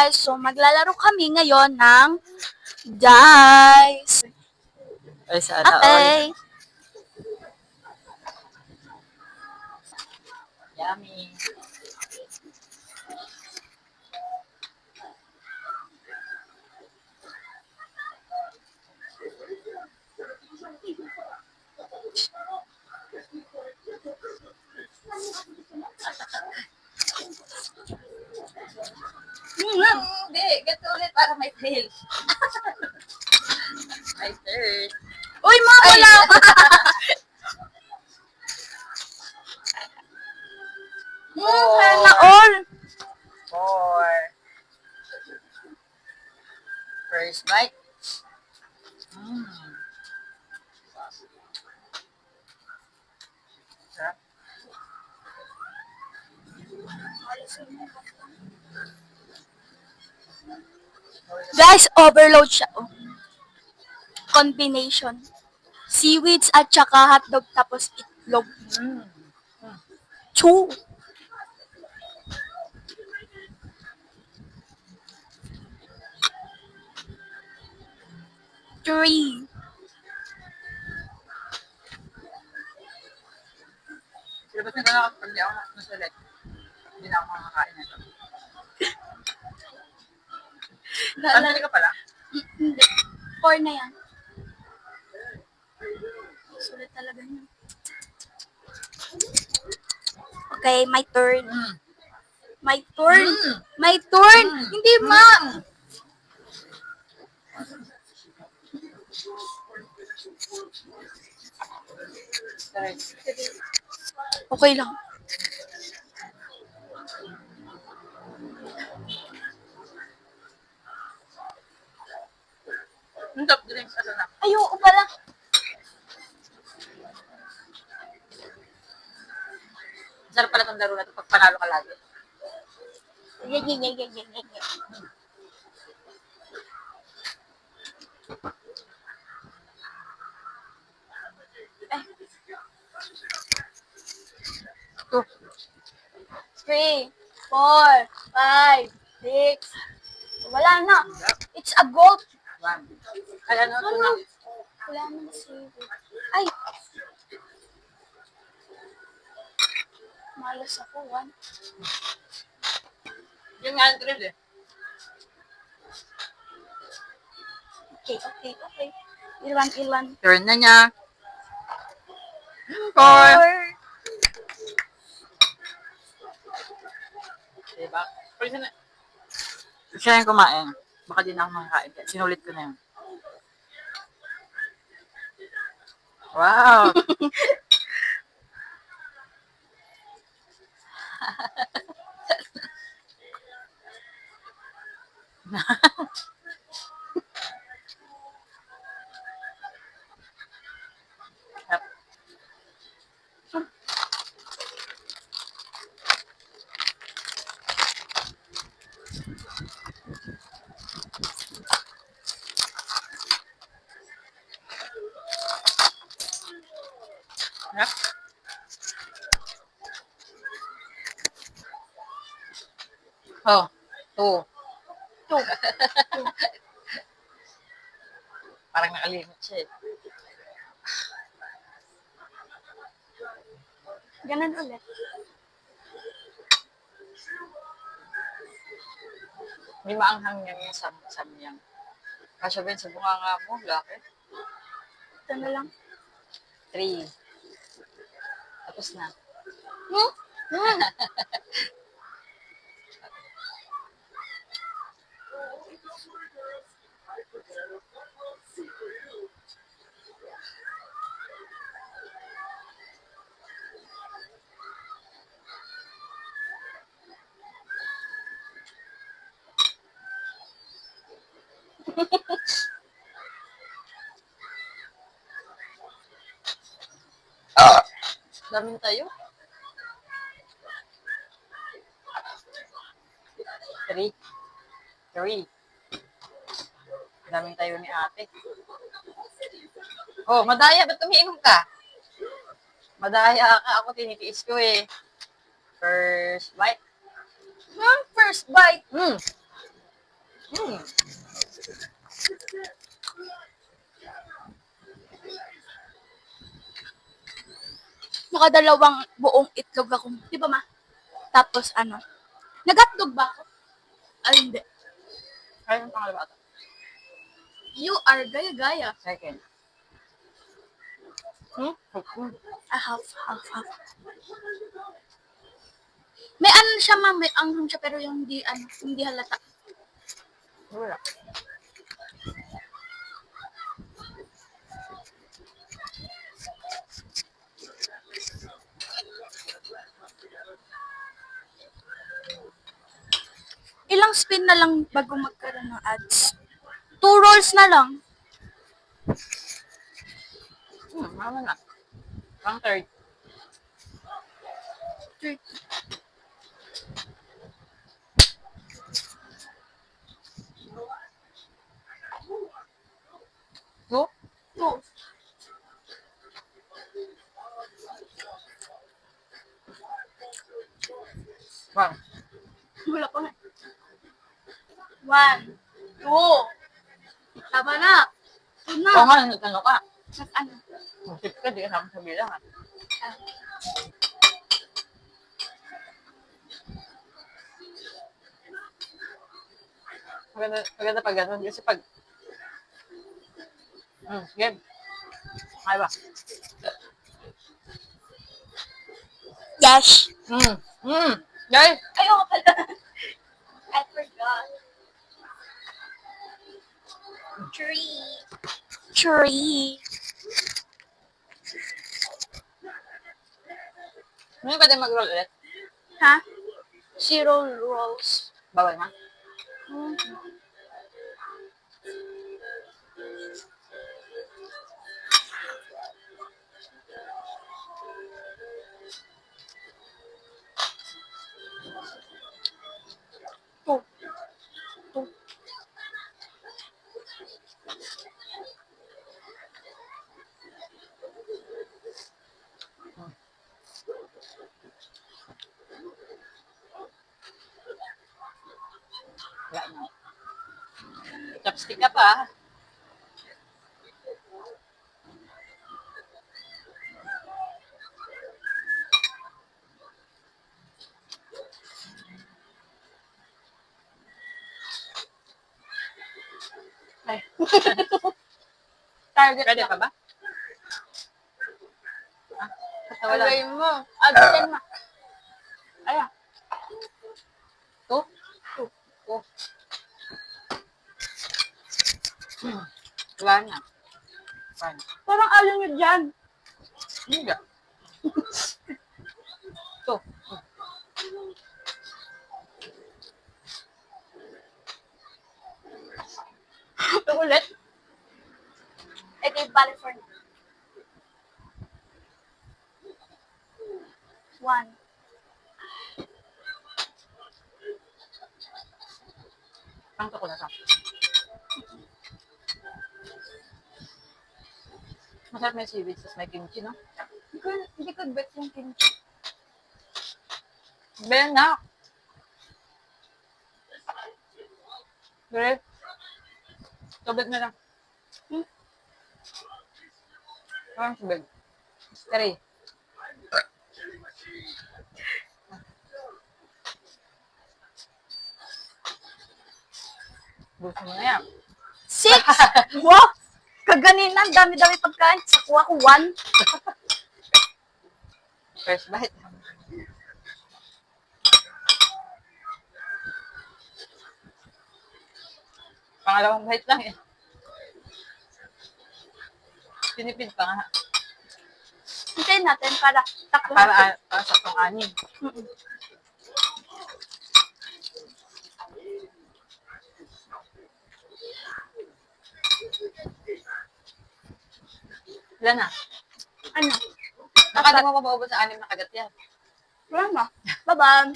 guys. So, maglalaro kami ngayon ng Dice. Ay, sana all. Okay. Yummy. Hindi, ganito ulit para may thrill. My turn. Uy, ma, wala. Sana all. 4. First bite. Sarap. Guys, overload siya. Oh. Combination. Seaweeds at saka hotdog tapos itlog. Chew. Three. Silabas na lang ako pag di ako nasulit. Hindi na ako makakain nito. Sandali ka pala? Hindi. 4 na yan. Sulit talaga yun. Okay, my turn. My turn. My turn. Hindi, ma. Okay lang. Yung top drinks, asa na? Ayoko pala. Sarap pala itong laro na ito pag panalo ka lagi. Two. 3, 4, 5, 6. Wala na. It's a gold. 1. Ay, ano ito na? Wala na seaweed. Ay. Malas ako. 1. Yun nga ang thrill eh. Okay. Ilan. Turn na niya. 4. Diba? Pwede na. Siya yung kumain. Baka di na ako makakain. Sinulit ko na yun. Wow! Yep. Oh, 2. 2. Parang nakalimit siya eh. Ganun ulit. May maanghang yan yung samyang. Kasya ba yun sa bunganga mo? Laki. Ito na lang. 3. Tapos na. Daming tayo. 3. Daming tayo ni ate. Oh, madaya. Ba't umiinom ka? Madaya ka. Ako tinitiis ko eh. First bite. First bite. nakadalawang buong itlog ako. Di ba, ma? Tapos, nag-hotdog ba ako? Ay, hindi. Kaya yung pangalawa ata. You are gaya-gaya. Second. Half. May ano siya, ma. May anghang siya, pero yung hindi halata. Wala. Ilang spin na lang bago magkaroon ng ads? 2 rolls na lang. Ano na. Pang third. 30. Two? 2. One. Wala pa nga. 1, 2. Tama na. Yun na. Oo nga, nagtanong ka. Nag-ano? Mag-tip ka, di ka naman sabihin ha. Maganda pag ganun. Kasi pag... game. Kaya ba? Yes. Guys! Ayoko pala. I forgot. 3. Ano pwede mag-roll ulit? Ha? 0 rolls. Bawal na? Two. Wala na. Chopstick ka pa. Ay. Target Pwede lang. pa ba? Wala. Alay mo. Absent ma. Ayan. Two? Two. Two. Wala na. One. Parang ayaw nyo dyan. Hindi. Two. Ito ulit. Ito yung California. 1. Ang ko na sa. Masarap may seaweed, tapos may kimchi, no? Hindi ko bet yung kimchi. Benak! Great. Tubig na lang. Parang tubig. Three. Gusto mo na yan. 6! Wow! Kaganina, ang dami-dami pagkain. Sakuha ko 1. First bite. Pangalawang bite lang eh. Pinipid pa nga. Hintayin natin para takbo. Para saktong anim. Wala na. Ano? Baka di mo mabaubos sa anim na kagat yan. Wala na. Bye-bye.